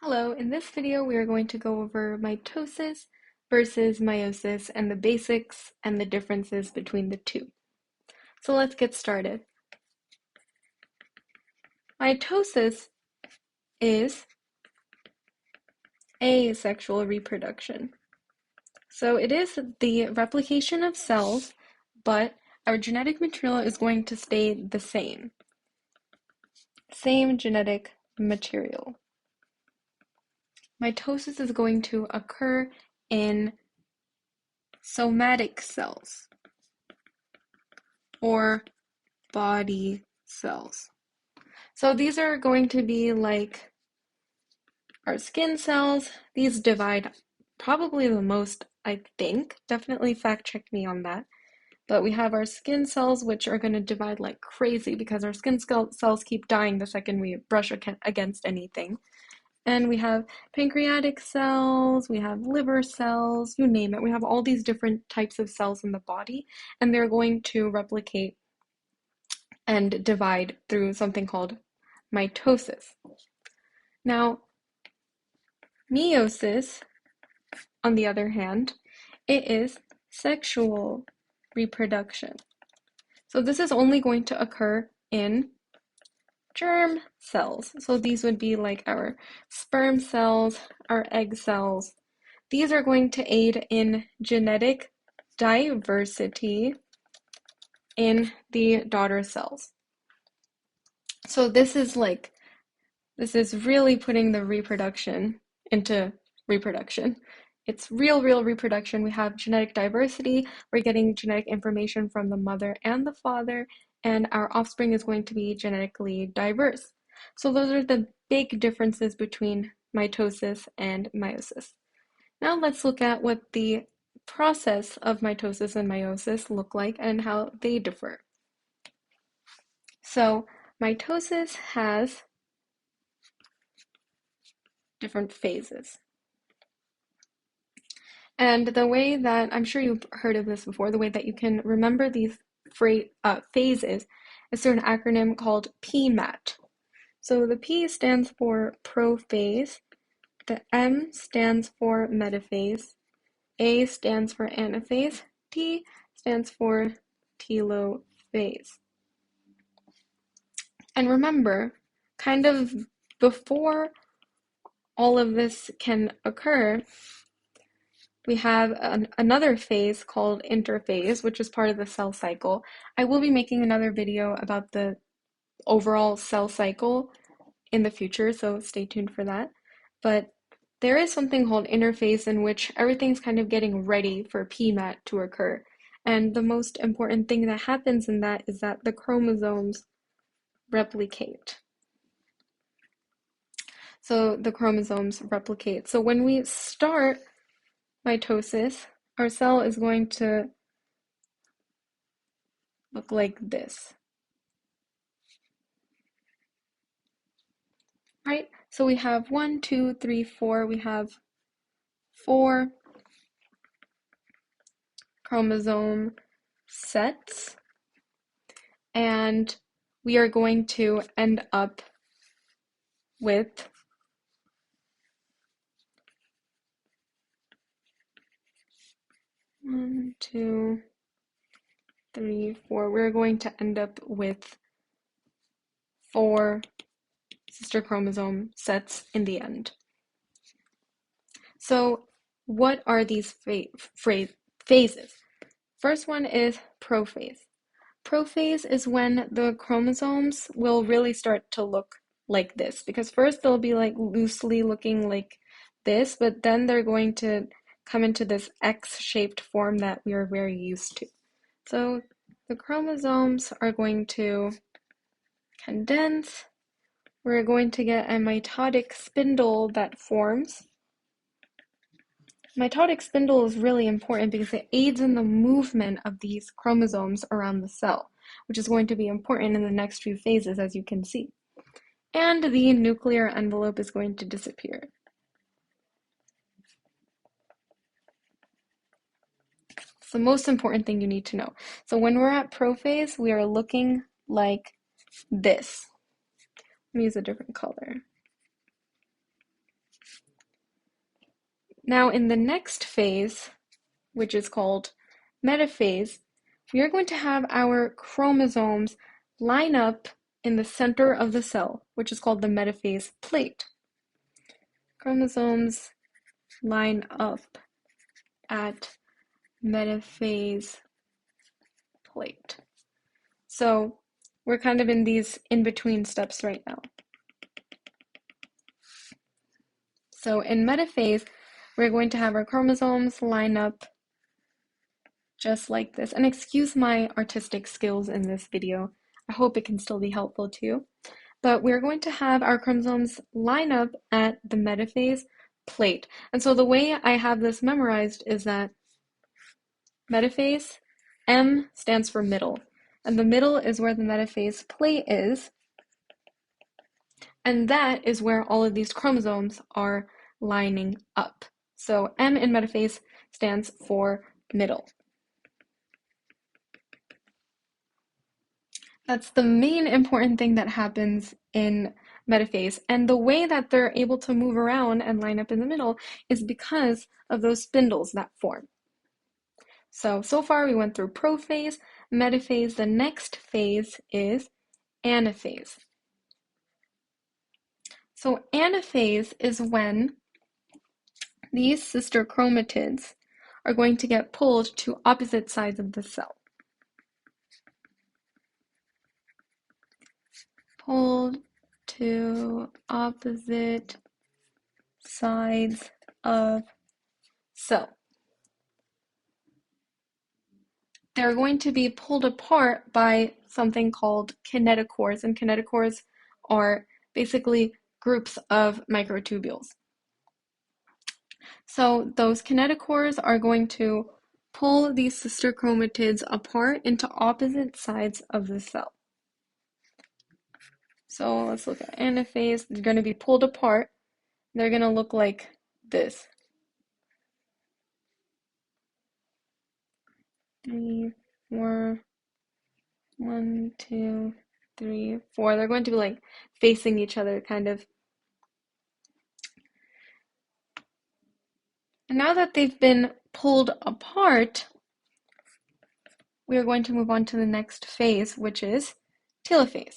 Hello, in this video we are going to go over mitosis versus meiosis and the basics and the differences between the two. So let's get started. Mitosis is asexual reproduction. So it is the replication of cells, but our genetic material is going to stay the same. Same genetic material. Mitosis is going to occur in somatic cells or body cells. So these are going to be like our skin cells. These divide probably the most, I think. Definitely fact check me on that. But we have our skin cells, which are going to divide like crazy because our skin cells keep dying the second we brush against anything. And we have pancreatic cells, we have liver cells, you name it. We have all these different types of cells in the body, and they're going to replicate and divide through something called mitosis. Now, meiosis, on the other hand, it is sexual reproduction. So this is only going to occur in germ cells. So these would be like our sperm cells, our egg cells. These are going to aid in genetic diversity in the daughter cells. So this is really putting the reproduction into reproduction. It's real reproduction. We have genetic diversity. We're getting genetic information from the mother and the father, and our offspring is going to be genetically diverse. So those are the big differences between mitosis and meiosis. Now let's look at what the process of mitosis and meiosis look like and how they differ. So mitosis has different phases. And the way that, I'm sure you've heard of this before, the way that you can remember these phases is through an acronym called PMAT. So the P stands for prophase, the M stands for metaphase, A stands for anaphase, T stands for telophase. And remember, kind of before all of this can occur, we have another phase called interphase, which is part of the cell cycle. I will be making another video about the overall cell cycle in the future, so stay tuned for that. But there is something called interphase in which everything's kind of getting ready for PMAT to occur. And the most important thing that happens in that is that the chromosomes replicate. So the chromosomes replicate. So when we start mitosis, our cell is going to look like this. Right? So we have 1, 2, 3, 4. We have 4 chromosome sets, and we are going to end up with 1, 2, 3, 4. We're going to end up with 4 sister chromosome sets in the end. So what are these phases? First one is prophase. Prophase is when the chromosomes will really start to look like this, because first they'll be like loosely looking like this, but then they're going to come into this X-shaped form that we are very used to. So the chromosomes are going to condense. We're going to get a mitotic spindle that forms. Mitotic spindle is really important because it aids in the movement of these chromosomes around the cell, which is going to be important in the next few phases, as you can see. And the nuclear envelope is going to disappear. It's the most important thing you need to know. So when we're at prophase, we are looking like this. Let me use a different color. Now in the next phase, which is called metaphase, we are going to have our chromosomes line up in the center of the cell, which is called the metaphase plate. Chromosomes line up at metaphase plate. So we're kind of in these in-between steps right now. So in metaphase, we're going to have our chromosomes line up just like this. And excuse my artistic skills in this video. I hope it can still be helpful to you. But we're going to have our chromosomes line up at the metaphase plate. And so the way I have this memorized is that metaphase, M stands for middle. And the middle is where the metaphase plate is. And that is where all of these chromosomes are lining up. So M in metaphase stands for middle. That's the main important thing that happens in metaphase. And the way that they're able to move around and line up in the middle is because of those spindles that form. So far we went through prophase, metaphase. The next phase is anaphase. So anaphase is when these sister chromatids are going to get pulled to opposite sides of the cell. Pulled to opposite sides of cell. They're going to be pulled apart by something called kinetochores, and kinetochores are basically groups of microtubules. So those kinetochores are going to pull these sister chromatids apart into opposite sides of the cell. So let's look at anaphase. They're going to be pulled apart. They're going to look like this. 3, 4, 1, 2, 3, 4. They're going to be like facing each other, kind of. And now that they've been pulled apart, we are going to move on to the next phase, which is telophase.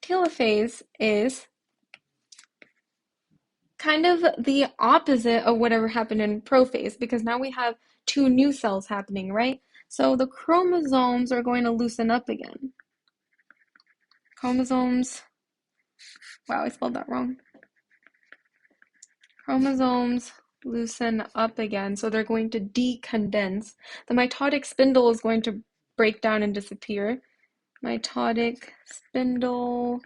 Telophase is kind of the opposite of whatever happened in prophase, because now we have two new cells happening, right? So the chromosomes are going to loosen up again. Chromosomes, wow, I spelled that wrong. Chromosomes loosen up again, so they're going to decondense. The mitotic spindle is going to break down and disappear. Mitotic spindle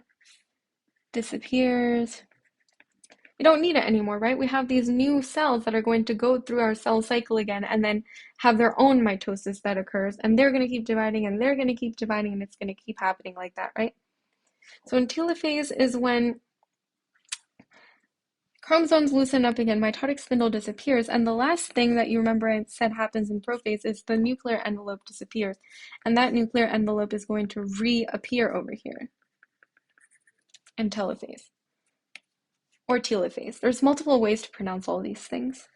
disappears. We don't need it anymore, right? We have these new cells that are going to go through our cell cycle again and then have their own mitosis that occurs, and they're going to keep dividing and they're going to keep dividing, and it's going to keep happening like that, right? So in telophase is when chromosomes loosen up again, mitotic spindle disappears, and the last thing that you remember I said happens in prophase is the nuclear envelope disappears, and that nuclear envelope is going to reappear over here in telophase or telophase. There's multiple ways to pronounce all these things.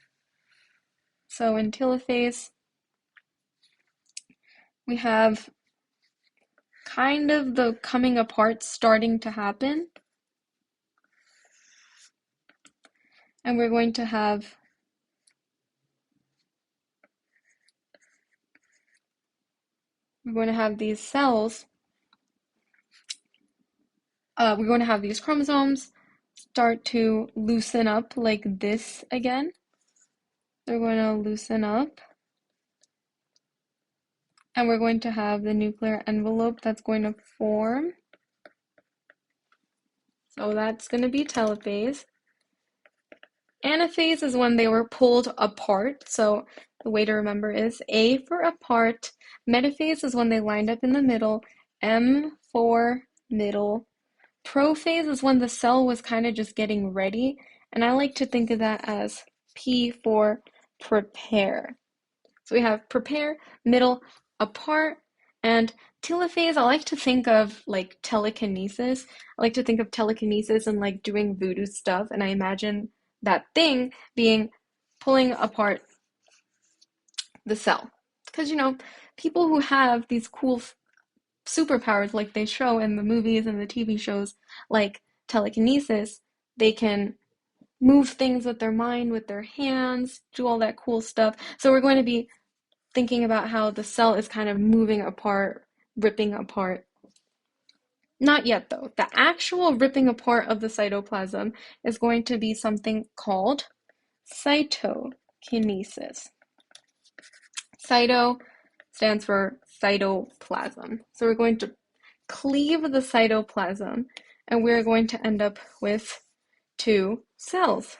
So in telophase, we have kind of the coming apart starting to happen. And we're going to have these cells. We're going to have these chromosomes start to loosen up like this again. They're going to loosen up. And we're going to have the nuclear envelope that's going to form. So that's going to be telophase. Anaphase is when they were pulled apart. So the way to remember is A for apart. Metaphase is when they lined up in the middle. M for middle. Prophase is when the cell was kind of just getting ready. And I like to think of that as P for prepare. So we have prepare, middle, apart, and telophase. I like to think of like telekinesis. I like to think of telekinesis and like doing voodoo stuff, and I imagine that thing being pulling apart the cell. Because, people who have these cool superpowers like they show in the movies and the TV shows, like telekinesis, they can move things with their mind, with their hands, do all that cool stuff. So we're going to be thinking about how the cell is kind of moving apart, ripping apart. Not yet, though. The actual ripping apart of the cytoplasm is going to be something called cytokinesis. Cyto stands for cytoplasm. So we're going to cleave the cytoplasm, and we're going to end up with two cells.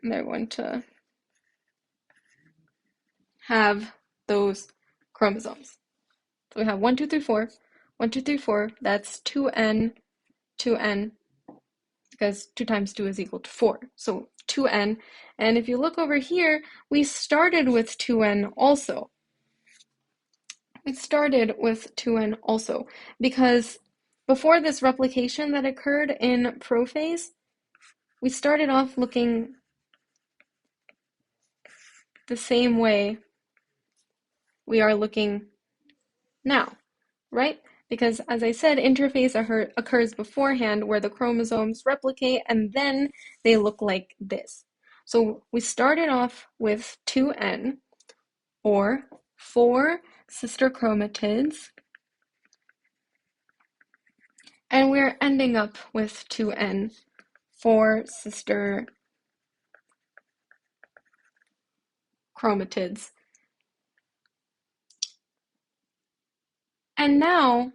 And they're going to have those chromosomes. So we have 1, 2, 3, 4. 1, 2, 3, 4. That's 2n, 2n, because 2 times 2 is equal to 4. So 2n. And if you look over here, we started with 2n also. We started with 2n also because before this replication that occurred in prophase, we started off looking the same way we are looking now, right? Because as I said, interphase occurs beforehand where the chromosomes replicate and then they look like this. So we started off with 2n, or 4 sister chromatids, and we're ending up with 2n, 4 sister chromatids. And now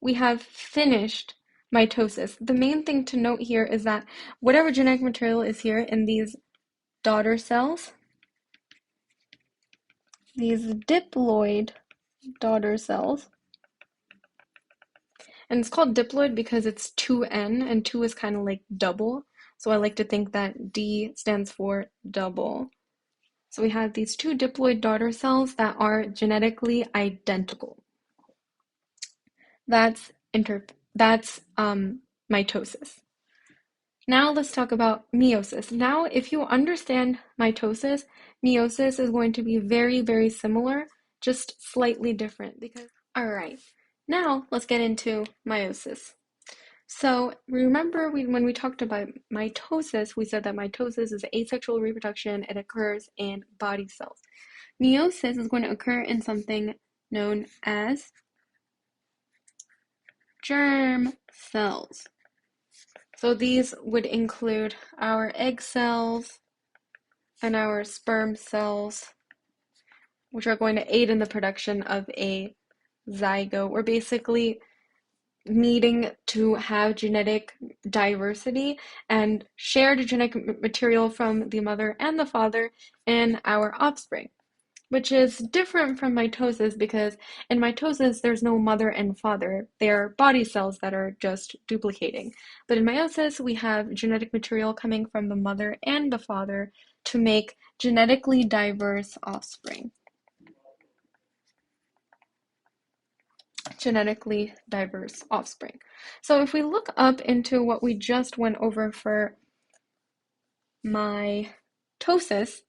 we have finished mitosis. The main thing to note here is that whatever genetic material is here in these daughter cells, these diploid daughter cells, and it's called diploid because it's 2n, and 2 is kind of like double. So I like to think that D stands for double. So we have these 2 diploid daughter cells that are genetically identical. That's mitosis. Now let's talk about meiosis. Now, if you understand mitosis, meiosis is going to be very, very similar, just slightly different. All right, now let's get into meiosis. So remember when we talked about mitosis, we said that mitosis is asexual reproduction. It occurs in body cells. Meiosis is going to occur in something known as germ cells. So these would include our egg cells and our sperm cells, which are going to aid in the production of a zygote. We're basically needing to have genetic diversity and shared genetic material from the mother and the father in our offspring, which is different from mitosis because in mitosis, there's no mother and father. They're body cells that are just duplicating. But in meiosis, we have genetic material coming from the mother and the father to make genetically diverse offspring. Genetically diverse offspring. So if we look up into what we just went over for mitosis,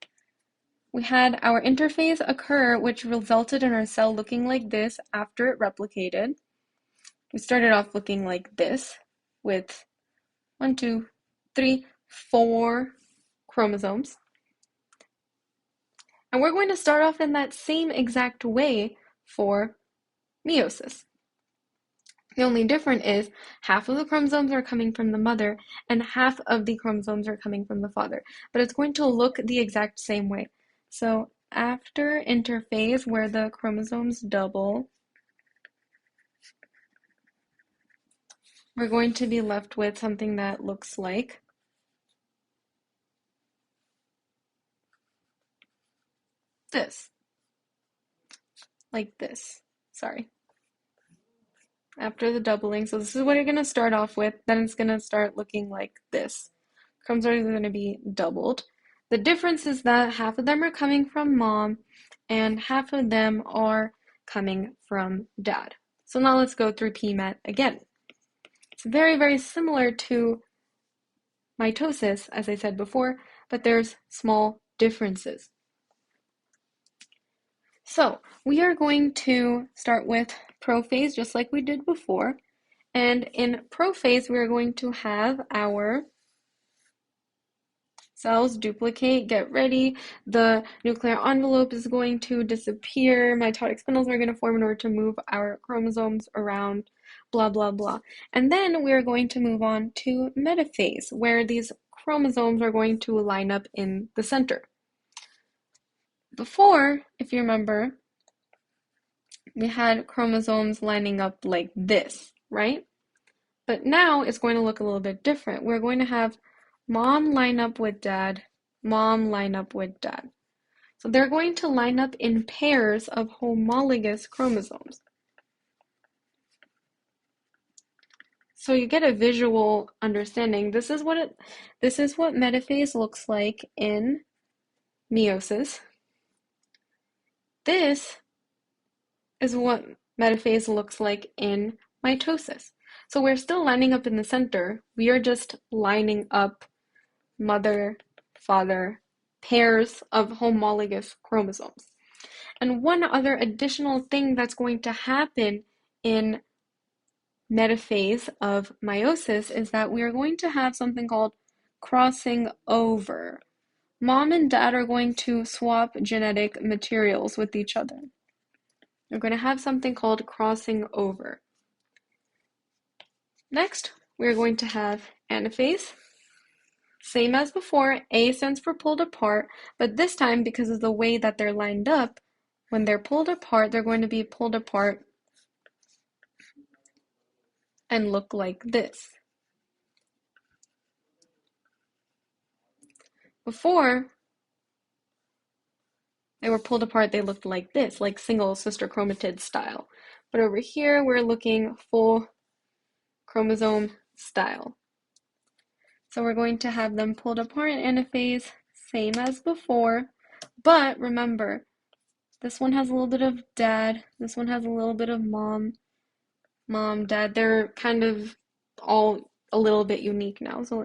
we had our interphase occur, which resulted in our cell looking like this after it replicated. We started off looking like this with 1, 2, 3, 4 chromosomes. And we're going to start off in that same exact way for meiosis. The only difference is half of the chromosomes are coming from the mother and half of the chromosomes are coming from the father. But it's going to look the exact same way. So after interphase, where the chromosomes double, we're going to be left with something that looks like this. Like this. Sorry. After the doubling, so this is what you're going to start off with, then it's going to start looking like this. Chromosomes are going to be doubled. The difference is that half of them are coming from mom and half of them are coming from dad. So now let's go through PMET again. It's very, very similar to mitosis, as I said before, but there's small differences. So we are going to start with prophase, just like we did before. And in prophase, we are going to have our cells duplicate, get ready. The nuclear envelope is going to disappear. Mitotic spindles are going to form in order to move our chromosomes around, blah, blah, blah. And then we're going to move on to metaphase, where these chromosomes are going to line up in the center. Before, if you remember, we had chromosomes lining up like this, right? But now it's going to look a little bit different. We're going to have mom line up with dad, mom line up with dad. So they're going to line up in pairs of homologous chromosomes. So you get a visual understanding. This is what metaphase looks like in meiosis. This is what metaphase looks like in mitosis. So we're still lining up in the center. We are just lining up mother, father, pairs of homologous chromosomes. And one other additional thing that's going to happen in metaphase of meiosis is that we are going to have something called crossing over. Mom and dad are going to swap genetic materials with each other. We're going to have something called crossing over. Next, we're going to have anaphase. Same as before, A stands for pulled apart, but this time, because of the way that they're lined up, when they're pulled apart, they're going to be pulled apart and look like this. Before they were pulled apart, they looked like this, like single sister chromatid style. But over here, we're looking full chromosome style. So we're going to have them pulled apart in anaphase, same as before. But remember, this one has a little bit of dad, this one has a little bit of mom, dad. They're kind of all a little bit unique now. So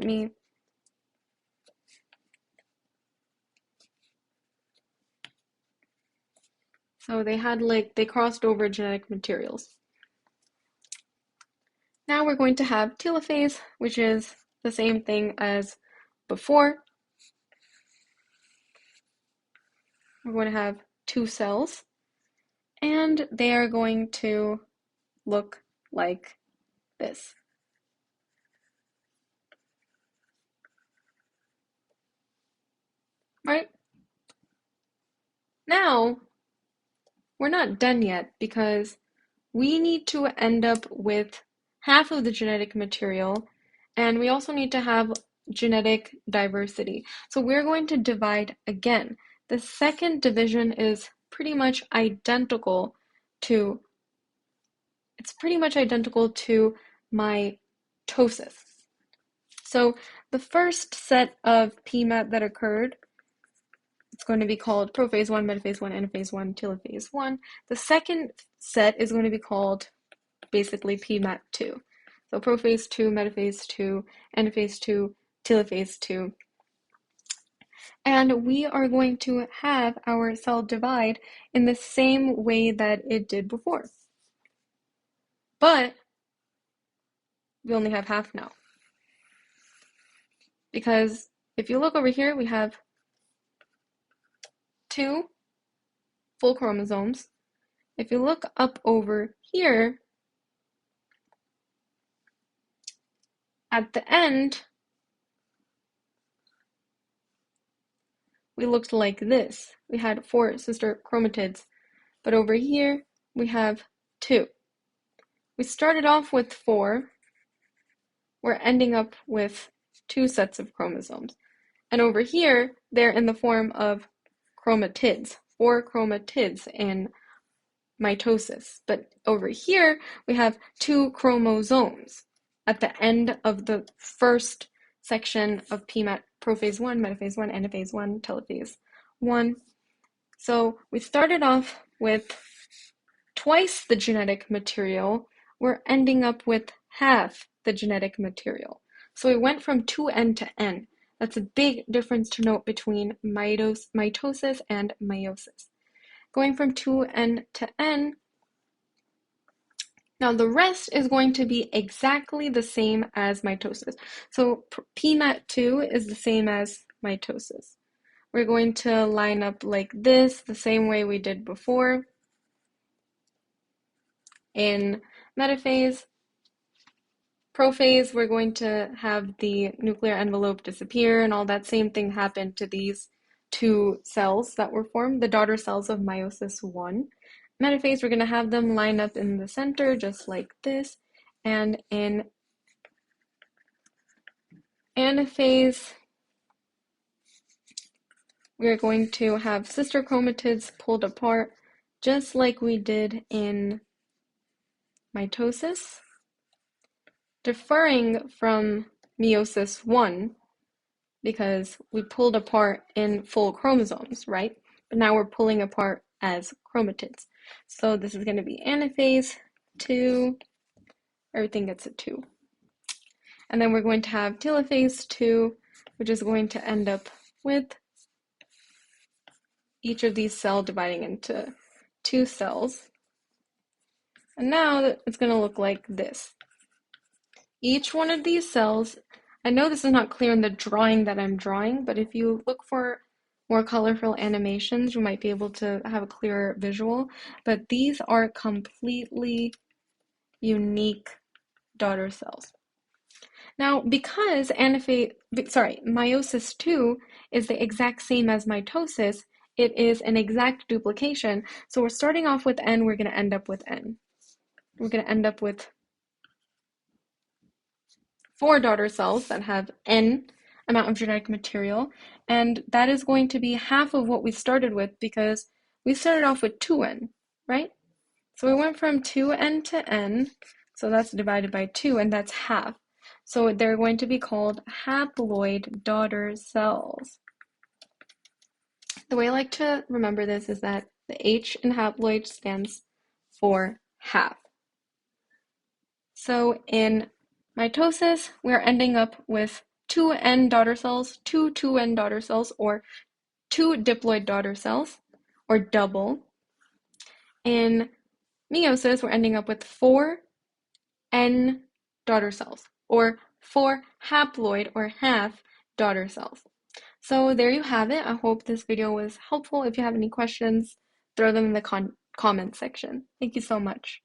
they crossed over genetic materials. Now we're going to have telophase, which is the same thing as before. We're going to have two cells, and they are going to look like this. Right? Now, we're not done yet because we need to end up with half of the genetic material, and we also need to have genetic diversity. So we're going to divide again. The second division is pretty much identical to mitosis. So the first set of PMAT that occurred, it's going to be called prophase 1, metaphase 1, anaphase 1, telophase 1. The second set is going to be called basically PMAT 2. So prophase 2, metaphase 2, anaphase 2, telophase 2. And we are going to have our cell divide in the same way that it did before. But we only have half now. Because if you look over here, we have 2 full chromosomes. If you look up over here, at the end, we looked like this. We had 4 sister chromatids, but over here, we have 2. We started off with 4. We're ending up with 2 sets of chromosomes. And over here, they're in the form of chromatids, 4 chromatids in mitosis. But over here, we have 2 chromosomes at the end of the first section of PMAT, prophase 1, metaphase 1, anaphase 1, telophase 1. So we started off with twice the genetic material. We're ending up with half the genetic material. So we went from 2N to N. That's a big difference to note between mitosis and meiosis. Going from 2N to N, now the rest is going to be exactly the same as mitosis. So PMAT2 is the same as mitosis. We're going to line up like this, the same way we did before. In metaphase, prophase, we're going to have the nuclear envelope disappear, and all that same thing happened to these two cells that were formed, the daughter cells of meiosis 1. Metaphase, we're going to have them line up in the center just like this, and in anaphase, we're going to have sister chromatids pulled apart just like we did in mitosis, differing from meiosis 1 because we pulled apart in full chromosomes, right? But now we're pulling apart as chromatids. So this is going to be anaphase 2, everything gets a 2. And then we're going to have telophase 2, which is going to end up with each of these cells dividing into 2 cells. And now it's going to look like this. Each one of these cells, I know this is not clear in the drawing that I'm drawing, but if you look for more colorful animations, you might be able to have a clearer visual. But these are completely unique daughter cells. Now, because meiosis 2 is the exact same as mitosis, it is an exact duplication. So we're starting off with N, we're going to end up with N. We're going to end up with 4 daughter cells that have N amount of genetic material, and that is going to be half of what we started with because we started off with 2N, right? So we went from 2N to N, so that's divided by 2, and that's half. So they're going to be called haploid daughter cells. The way I like to remember this is that the H in haploid stands for half. So in mitosis, we're ending up with 2N daughter cells, 2N daughter cells, or 2 diploid daughter cells, or double. In meiosis, we're ending up with 4N daughter cells, or 4 haploid or half daughter cells. So there you have it. I hope this video was helpful. If you have any questions, throw them in the comment section. Thank you so much.